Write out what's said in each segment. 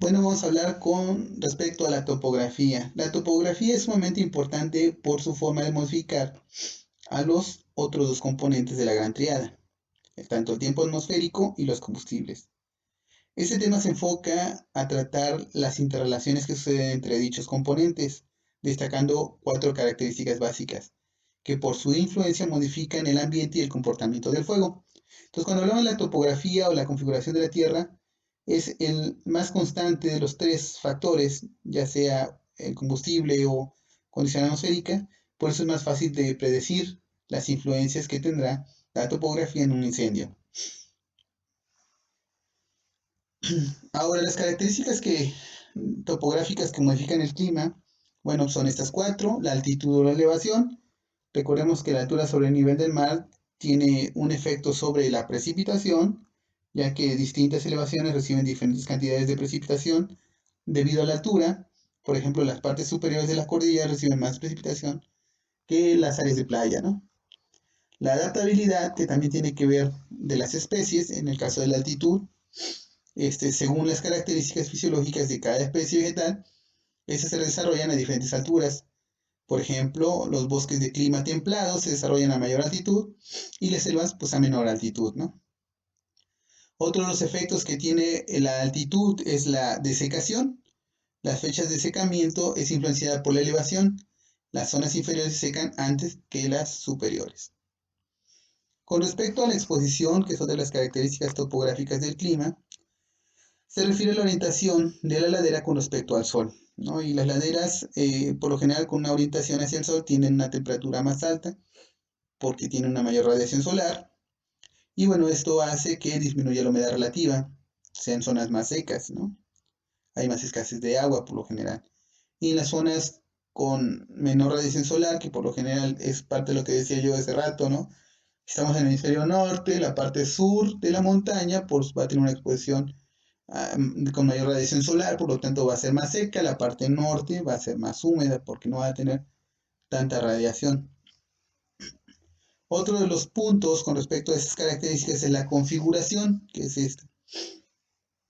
Bueno, vamos a hablar con respecto a la topografía. La topografía es sumamente importante por su forma de modificar a los otros dos componentes de la gran triada, tanto el tiempo atmosférico y los combustibles. Este tema se enfoca a tratar las interrelaciones que suceden entre dichos componentes, destacando cuatro características básicas, que por su influencia modifican el ambiente y el comportamiento del fuego. Entonces, cuando hablamos de la topografía o la configuración de la Tierra, es el más constante de los tres factores, ya sea el combustible o condición atmosférica, por eso es más fácil de predecir las influencias que tendrá la topografía en un incendio. Ahora, las características topográficas que modifican el clima, bueno, son estas cuatro: la altitud o la elevación. Recordemos que la altura sobre el nivel del mar tiene un efecto sobre la precipitación, ya que distintas elevaciones reciben diferentes cantidades de precipitación debido a la altura. Por ejemplo, las partes superiores de la cordillera reciben más precipitación que las áreas de playa, ¿no? La adaptabilidad, que también tiene que ver de las especies, en el caso de la altitud, según las características fisiológicas de cada especie vegetal, estas se desarrollan a diferentes alturas. Por ejemplo, los bosques de clima templado se desarrollan a mayor altitud y las selvas pues a menor altitud, ¿no? Otro de los efectos que tiene la altitud es la desecación. Las fechas de secamiento es influenciada por la elevación. Las zonas inferiores se secan antes que las superiores. Con respecto a la exposición, que son de las características topográficas del clima, se refiere a la orientación de la ladera con respecto al sol, ¿no? Y las laderas, por lo general, con una orientación hacia el sol, tienen una temperatura más alta porque tienen una mayor radiación solar. Y bueno, esto hace que disminuya la humedad relativa, sean zonas más secas, ¿no? Hay más escasez de agua por lo general. Y en las zonas con menor radiación solar, que por lo general es parte de lo que decía yo hace rato, ¿no? Estamos en el hemisferio norte, la parte sur de la montaña pues, va a tener una exposición con mayor radiación solar, por lo tanto va a ser más seca. La parte norte va a ser más húmeda porque no va a tener tanta radiación. Otro de los puntos con respecto a estas características es la configuración, que es esta.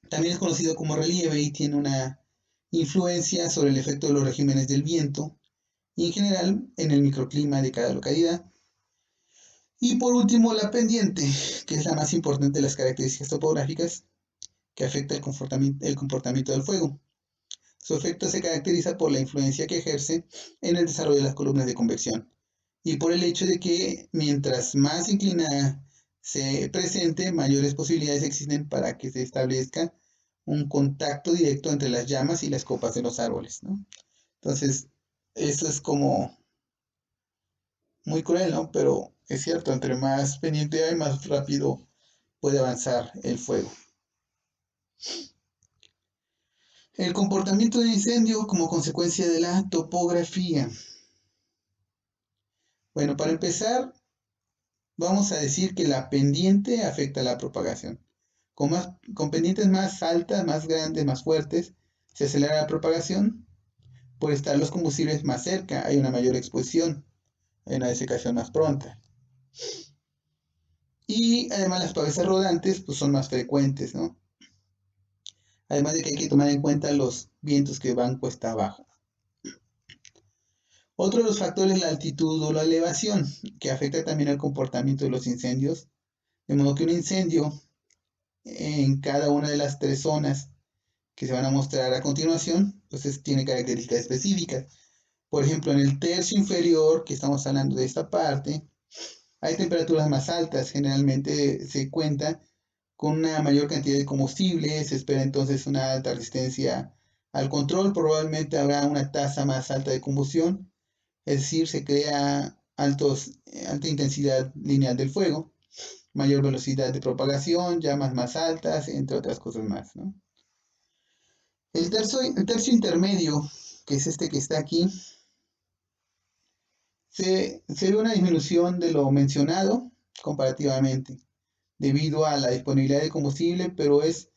También es conocido como relieve y tiene una influencia sobre el efecto de los regímenes del viento y en general en el microclima de cada localidad. Y por último, la pendiente, que es la más importante de las características topográficas que afecta el comportamiento del fuego. Su efecto se caracteriza por la influencia que ejerce en el desarrollo de las columnas de convección y por el hecho de que mientras más inclinada se presente, mayores posibilidades existen para que se establezca un contacto directo entre las llamas y las copas de los árboles, ¿no? Entonces, eso es como muy cruel, ¿no? Pero es cierto, entre más pendiente hay, más rápido puede avanzar el fuego. El comportamiento de incendio como consecuencia de la topografía. Bueno, para empezar, vamos a decir que la pendiente afecta la propagación. Con pendientes más altas, más grandes, más fuertes, se acelera la propagación. Por estar los combustibles más cerca, hay una mayor exposición, hay una desecación más pronta. Y además las cabezas rodantes pues, son más frecuentes, ¿no? Además de que hay que tomar en cuenta los vientos que van cuesta abajo. Otro de los factores es la altitud o la elevación, que afecta también el comportamiento de los incendios, de modo que un incendio en cada una de las tres zonas que se van a mostrar a continuación, pues tiene características específicas. Por ejemplo, en el tercio inferior, que estamos hablando de esta parte, hay temperaturas más altas, generalmente se cuenta con una mayor cantidad de combustible, se espera entonces una alta resistencia al control, probablemente habrá una tasa más alta de combustión, es decir, se crea alta intensidad lineal del fuego, mayor velocidad de propagación, llamas más altas, entre otras cosas más, ¿no? El tercio intermedio, que es este que está aquí, se ve una disminución de lo mencionado comparativamente, debido a la disponibilidad de combustible, pero es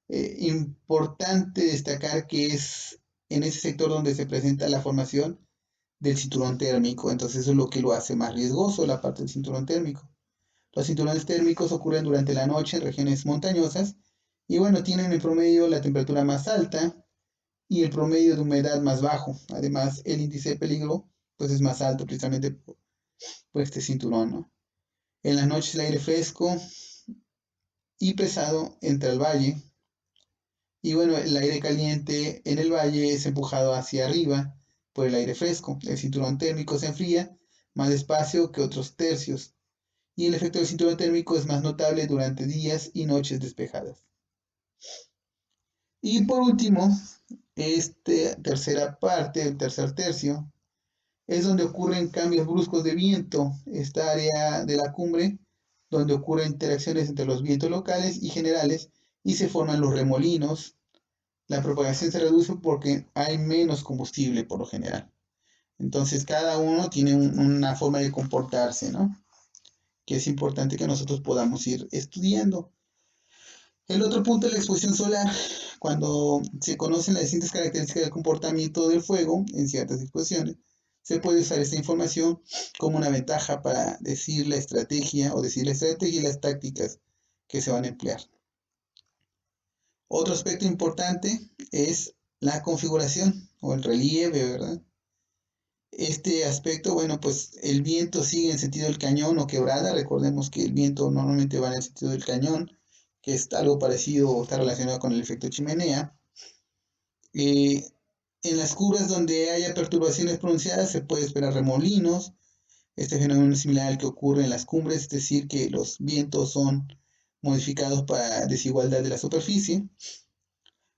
importante destacar que es en ese sector donde se presenta la formación del cinturón térmico, entonces eso es lo que lo hace más riesgoso, la parte del cinturón térmico. Los cinturones térmicos ocurren durante la noche en regiones montañosas Y bueno, tienen en promedio la temperatura más alta y el promedio de humedad más bajo. Además, el índice de peligro pues es más alto precisamente por este cinturón, ¿no? En las noches el aire fresco y pesado entra al valle. Y bueno, el aire caliente en el valle es empujado hacia arriba por el aire fresco. El cinturón térmico se enfría más despacio que otros tercios. Y el efecto del cinturón térmico es más notable durante días y noches despejadas. Y por último, esta tercera parte, el tercer tercio, es donde ocurren cambios bruscos de viento, esta área de la cumbre, donde ocurren interacciones entre los vientos locales y generales y se forman los remolinos. La propagación se reduce porque hay menos combustible por lo general. Entonces cada uno tiene una forma de comportarse, ¿no? Que es importante que nosotros podamos ir estudiando. El otro punto es la exposición solar. Cuando se conocen las distintas características del comportamiento del fuego en ciertas exposiciones, se puede usar esta información como una ventaja para decir la estrategia o decir la estrategia y las tácticas que se van a emplear. Otro aspecto importante es la configuración o el relieve, ¿verdad? Este aspecto, bueno, pues el viento sigue en sentido del cañón o quebrada. Recordemos que el viento normalmente va en el sentido del cañón, que es algo parecido o está relacionado con el efecto chimenea. Eh, en las curvas donde haya perturbaciones pronunciadas se puede esperar remolinos. Este fenómeno es similar al que ocurre en las cumbres, es decir, que los vientos son modificados para desigualdad de la superficie.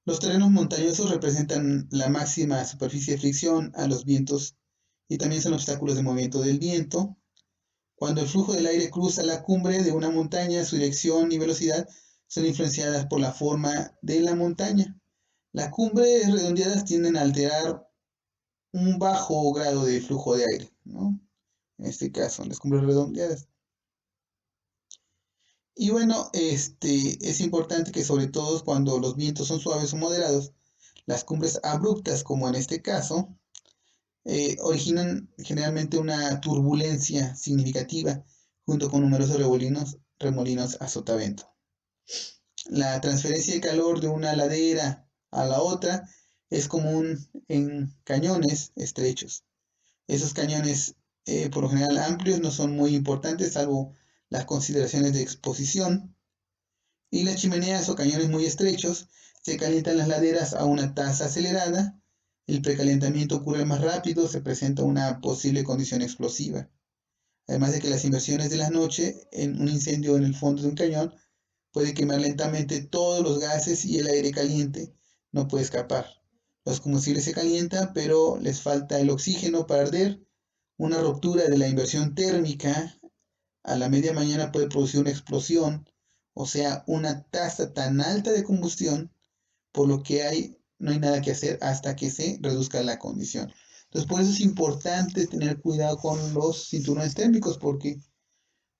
Los terrenos montañosos representan la máxima superficie de fricción a los vientos y también son obstáculos de movimiento del viento. Cuando el flujo del aire cruza la cumbre de una montaña, su dirección y velocidad son influenciadas por la forma de la montaña. Las cumbres redondeadas tienden a alterar un bajo grado de flujo de aire, ¿no? En este caso, las cumbres redondeadas. Y bueno, es importante que sobre todo cuando los vientos son suaves o moderados, las cumbres abruptas, como en este caso, originan generalmente una turbulencia significativa junto con numerosos remolinos a sotavento. La transferencia de calor de una ladera a la otra es común en cañones estrechos. Esos cañones, por lo general amplios, no son muy importantes, salvo las consideraciones de exposición. Y las chimeneas o cañones muy estrechos se calientan las laderas a una tasa acelerada. El precalentamiento ocurre más rápido, se presenta una posible condición explosiva. Además de que las inversiones de la noche en un incendio en el fondo de un cañón puede quemar lentamente todos los gases y el aire caliente no puede escapar. Los combustibles se calientan, pero les falta el oxígeno para arder. Una ruptura de la inversión térmica a la media mañana puede producir una explosión, o sea, una tasa tan alta de combustión, por lo que no hay nada que hacer hasta que se reduzca la condición. Entonces, por eso es importante tener cuidado con los cinturones térmicos, porque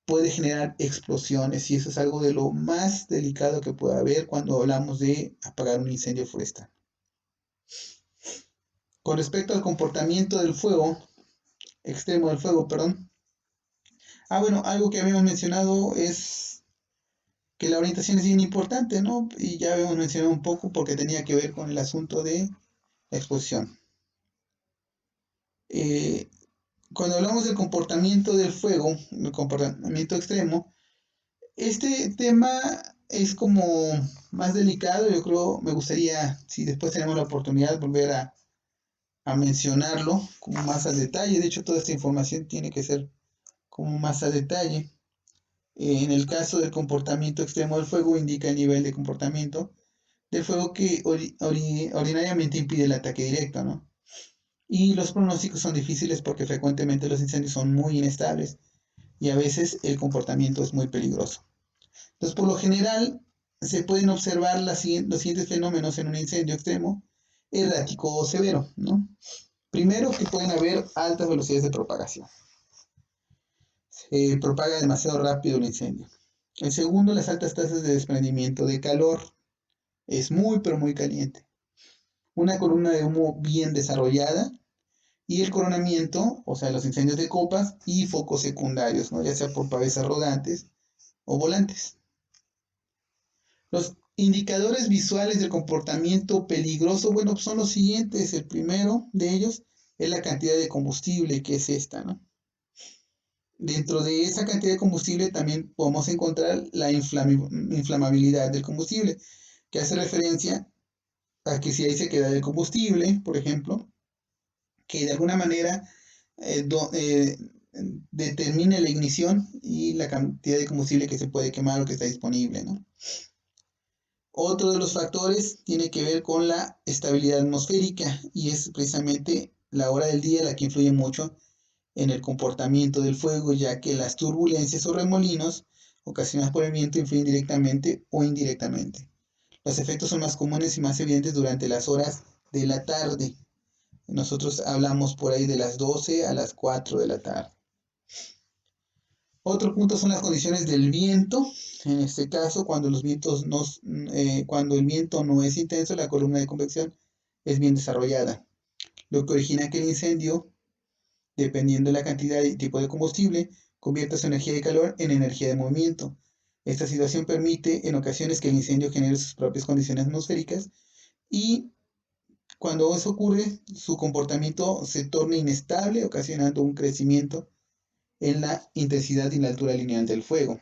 puede generar explosiones y eso es algo de lo más delicado que puede haber cuando hablamos de apagar un incendio forestal. Con respecto al comportamiento del fuego, extremo del fuego, perdón. Bueno, algo que habíamos mencionado es que la orientación es bien importante, ¿no? Y ya habíamos mencionado un poco porque tenía que ver con el asunto de la exposición. Cuando hablamos del comportamiento del fuego, el comportamiento extremo, este tema es como más delicado. Yo creo, me gustaría, si después tenemos la oportunidad, volver a mencionarlo como más al detalle. De hecho, toda esta información tiene que ser como más a detalle. En el caso del comportamiento extremo del fuego, indica el nivel de comportamiento del fuego que ordinariamente impide el ataque directo, ¿no? Y los pronósticos son difíciles porque frecuentemente los incendios son muy inestables y a veces el comportamiento es muy peligroso. Entonces, por lo general, se pueden observar los siguientes fenómenos en un incendio extremo, errático o severo, ¿no? Primero, que pueden haber altas velocidades de propagación. Se propaga demasiado rápido el incendio. El segundo, las altas tasas de desprendimiento de calor. Es muy, pero muy caliente. Una columna de humo bien desarrollada y el coronamiento, o sea, los incendios de copas y focos secundarios, ¿no? Ya sea por pavesas rodantes o volantes. Los Indicadores visuales del comportamiento peligroso, bueno, son los siguientes. El primero de ellos es la cantidad de combustible, que es esta, ¿no? Dentro de esa cantidad de combustible también podemos encontrar la inflamabilidad del combustible, que hace referencia a que si hay sequedad del combustible, por ejemplo, que de alguna manera determine la ignición y la cantidad de combustible que se puede quemar o que está disponible, ¿no? Otro de los factores tiene que ver con la estabilidad atmosférica y es precisamente la hora del día la que influye mucho en el comportamiento del fuego, ya que las turbulencias o remolinos ocasionados por el viento influyen directamente o indirectamente. Los efectos son más comunes y más evidentes durante las horas de la tarde. Nosotros hablamos por ahí de las 12 a las 4 de la tarde. Otro punto son las condiciones del viento. En este caso, cuando cuando el viento no es intenso, la columna de convección es bien desarrollada, lo que origina que el incendio, dependiendo de la cantidad y tipo de combustible, convierta su energía de calor en energía de movimiento. Esta situación permite en ocasiones que el incendio genere sus propias condiciones atmosféricas y cuando eso ocurre, su comportamiento se torna inestable, ocasionando un crecimiento en la intensidad y la altura lineal del fuego.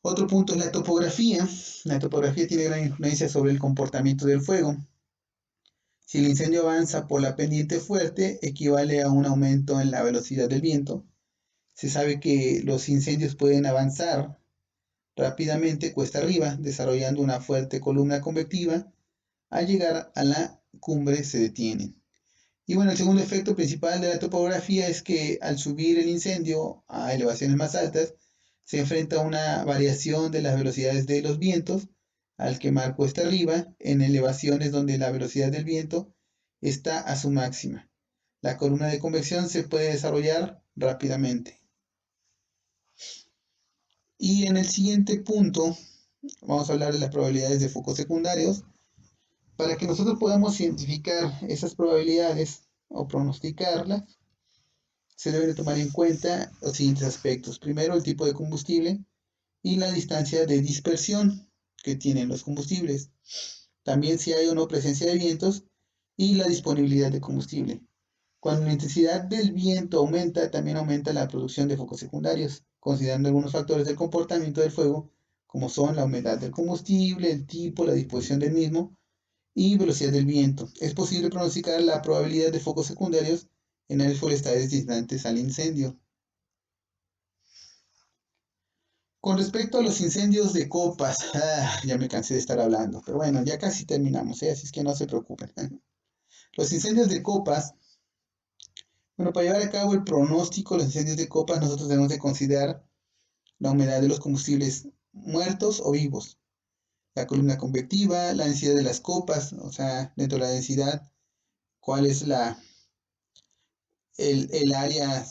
Otro punto es la topografía. La topografía tiene gran influencia sobre el comportamiento del fuego. Si el incendio avanza por la pendiente fuerte, equivale a un aumento en la velocidad del viento. Se sabe que los incendios pueden avanzar rápidamente cuesta arriba, desarrollando una fuerte columna convectiva. Al llegar a la cumbre se detienen. Y bueno, el segundo efecto principal de la topografía es que al subir el incendio a elevaciones más altas, se enfrenta a una variación de las velocidades de los vientos al quemar cuesta arriba en elevaciones donde la velocidad del viento está a su máxima. La columna de convección se puede desarrollar rápidamente. Y en el siguiente punto vamos a hablar de las probabilidades de focos secundarios. Para que nosotros podamos identificar esas probabilidades o pronosticarlas, se deben de tomar en cuenta los siguientes aspectos. Primero, el tipo de combustible y la distancia de dispersión que tienen los combustibles. También si hay o no presencia de vientos y la disponibilidad de combustible. Cuando la intensidad del viento aumenta, también aumenta la producción de focos secundarios, considerando algunos factores del comportamiento del fuego, como son la humedad del combustible, el tipo, la disposición del mismo y velocidad del viento. Es posible pronosticar la probabilidad de focos secundarios en áreas forestales distantes al incendio. Con respecto a los incendios de copas, ya me cansé de estar hablando, pero bueno, ya casi terminamos, así es que no se preocupen. Los incendios de copas, bueno, para llevar a cabo el pronóstico de los incendios de copas, nosotros debemos de considerar la humedad de los combustibles muertos o vivos, la columna convectiva, la densidad de las copas, o sea, dentro de la densidad, cuál es el área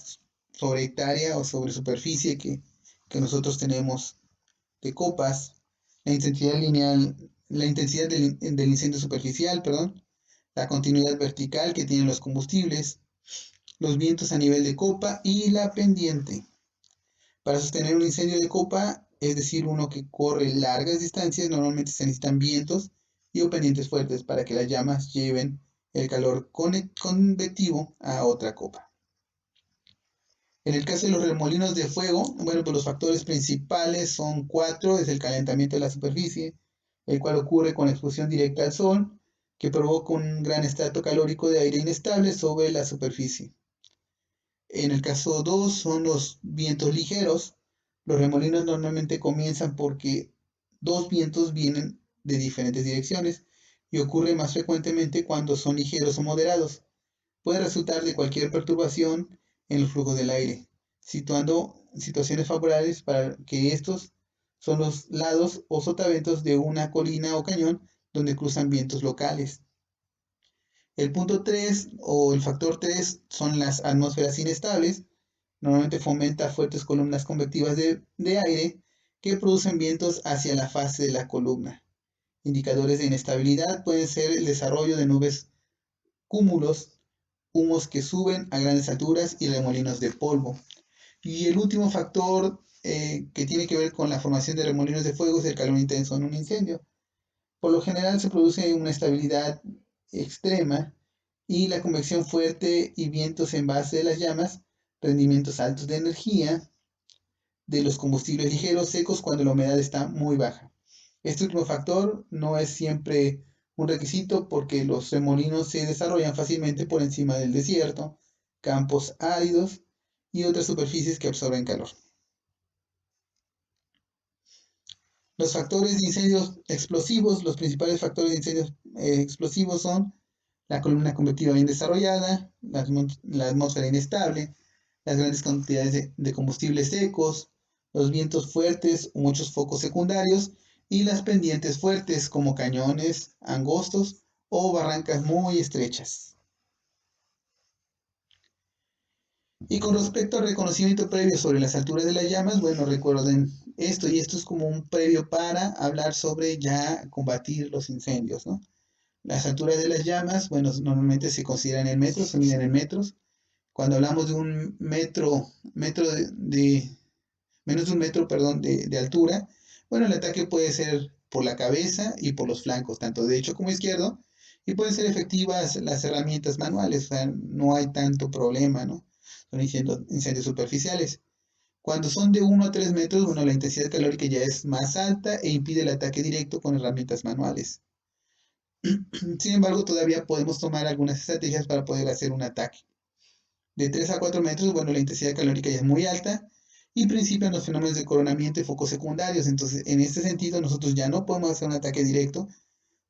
sobre hectárea o sobre superficie que nosotros tenemos de copas, la intensidad lineal, la intensidad del incendio superficial, perdón, la continuidad vertical que tienen los combustibles, los vientos a nivel de copa y la pendiente. Para sostener un incendio de copa, es decir, uno que corre largas distancias, normalmente se necesitan vientos y o pendientes fuertes para que las llamas lleven el calor convectivo a otra copa. En el caso de los remolinos de fuego, bueno, pues los factores principales son 4, es el calentamiento de la superficie, el cual ocurre con la exposición directa al sol, que provoca un gran estrato calórico de aire inestable sobre la superficie. En el caso 2 son los vientos ligeros. Los remolinos normalmente comienzan porque dos vientos vienen de diferentes direcciones y ocurre más frecuentemente cuando son ligeros o moderados. Puede resultar de cualquier perturbación en los flujos del aire, situando situaciones favorables para que estos son los lados o sotaventos de una colina o cañón donde cruzan vientos locales. El punto 3 o el factor 3 son las atmósferas inestables. Normalmente fomenta fuertes columnas convectivas de aire que producen vientos hacia la fase de la columna. Indicadores de inestabilidad pueden ser el desarrollo de nubes cúmulos, humos que suben a grandes alturas y remolinos de polvo. Y el último factor que tiene que ver con la formación de remolinos de fuego es el calor intenso en un incendio. Por lo general se produce una estabilidad extrema y la convección fuerte y vientos en base de las llamas, rendimientos altos de energía de los combustibles ligeros secos cuando la humedad está muy baja. Este último factor no es siempre un requisito porque los remolinos se desarrollan fácilmente por encima del desierto, campos áridos y otras superficies que absorben calor. Los factores de incendios explosivos, los principales factores de incendios explosivos son la columna convectiva bien desarrollada, la atmósfera inestable, las grandes cantidades de combustibles secos, los vientos fuertes o muchos focos secundarios y las pendientes fuertes como cañones angostos o barrancas muy estrechas. Y con respecto al reconocimiento previo sobre las alturas de las llamas, bueno, recuerden esto, y esto es como un previo para hablar sobre ya combatir los incendios, ¿no? Las alturas de las llamas, bueno, normalmente se consideran en metros, se miden en metros. Cuando hablamos de un metro menos de un metro, perdón, de altura, bueno, el ataque puede ser por la cabeza y por los flancos, tanto derecho como izquierdo, y pueden ser efectivas las herramientas manuales, o sea, no hay tanto problema, ¿no? Son incendios superficiales. Cuando son de 1 a 3 metros, bueno, la intensidad calórica ya es más alta e impide el ataque directo con herramientas manuales. Sin embargo, todavía podemos tomar algunas estrategias para poder hacer un ataque. De 3 a 4 metros, bueno, la intensidad calórica ya es muy alta y principian los fenómenos de coronamiento y focos secundarios. Entonces, en este sentido, nosotros ya no podemos hacer un ataque directo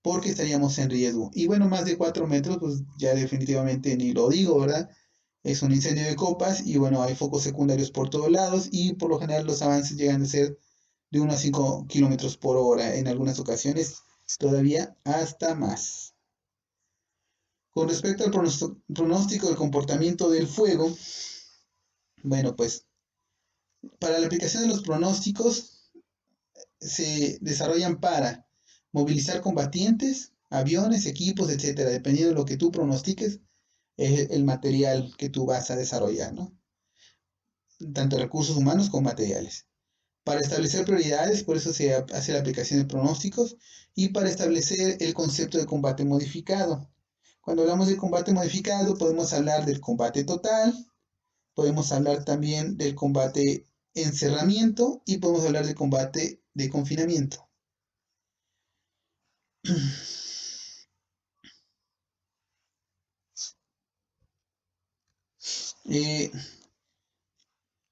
porque estaríamos en riesgo. Y bueno, más de 4 metros, pues ya definitivamente ni lo digo, ¿verdad? Es un incendio de copas y bueno, hay focos secundarios por todos lados y por lo general los avances llegan a ser de 1 a 5 kilómetros por hora, en algunas ocasiones todavía hasta más. Con respecto al pronóstico del comportamiento del fuego, bueno, pues para la aplicación de los pronósticos se desarrollan para movilizar combatientes, aviones, equipos, etcétera, dependiendo de lo que tú pronostiques, es el material que tú vas a desarrollar, ¿no? Tanto recursos humanos como materiales. Para establecer prioridades, por eso se hace la aplicación de pronósticos, y para establecer el concepto de combate modificado. Cuando hablamos de combate modificado, podemos hablar del combate total, podemos hablar también del combate encerramiento y podemos hablar del combate de confinamiento. Eh,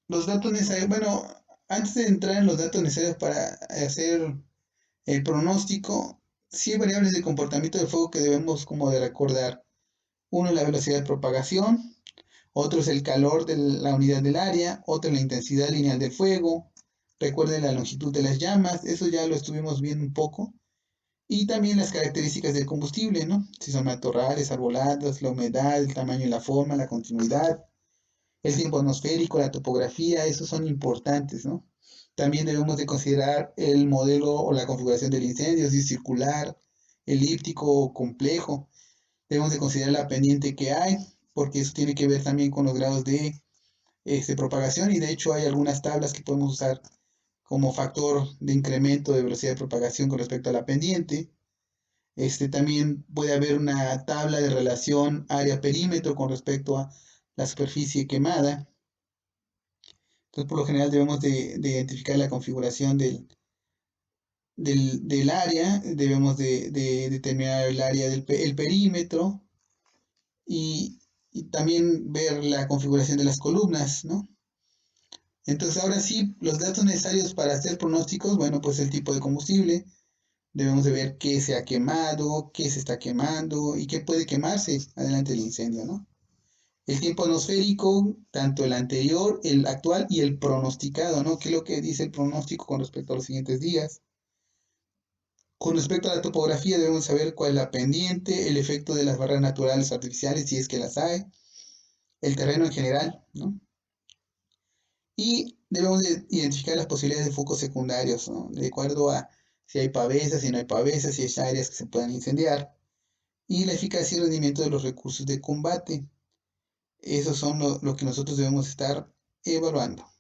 los datos necesarios, bueno, antes de entrar en los datos necesarios para hacer el pronóstico, sí hay variables de comportamiento del fuego que debemos como de recordar. Uno es la velocidad de propagación, otro es el calor de la unidad del área, otro es la intensidad lineal del fuego, recuerden la longitud de las llamas, eso ya lo estuvimos viendo un poco, y también las características del combustible, ¿no? Si son matorrales, arboladas, la humedad, el tamaño y la forma, la continuidad, el tiempo atmosférico, la topografía, esos son importantes, ¿no? También debemos de considerar el modelo o la configuración del incendio, si es circular, elíptico o complejo. Debemos de considerar la pendiente que hay, porque eso tiene que ver también con los grados de propagación y de hecho hay algunas tablas que podemos usar como factor de incremento de velocidad de propagación con respecto a la pendiente. También puede haber una tabla de relación área-perímetro con respecto a la superficie quemada. Entonces, por lo general debemos de identificar la configuración del área, debemos de determinar el área el perímetro y también ver la configuración de las columnas, ¿no? Entonces, ahora sí, los datos necesarios para hacer pronósticos, bueno, pues el tipo de combustible, debemos de ver qué se ha quemado, qué se está quemando y qué puede quemarse adelante del incendio, ¿no? El tiempo atmosférico, tanto el anterior, el actual y el pronosticado, ¿no? ¿Qué es lo que dice el pronóstico con respecto a los siguientes días? Con respecto a la topografía, debemos saber cuál es la pendiente, el efecto de las barreras naturales artificiales, si es que las hay, el terreno en general, ¿no? Y debemos de identificar las posibilidades de focos secundarios, ¿no? De acuerdo a si hay pavesas, si no hay pavesas, si hay áreas que se puedan incendiar, y la eficacia y rendimiento de los recursos de combate. Esos son lo que nosotros debemos estar evaluando.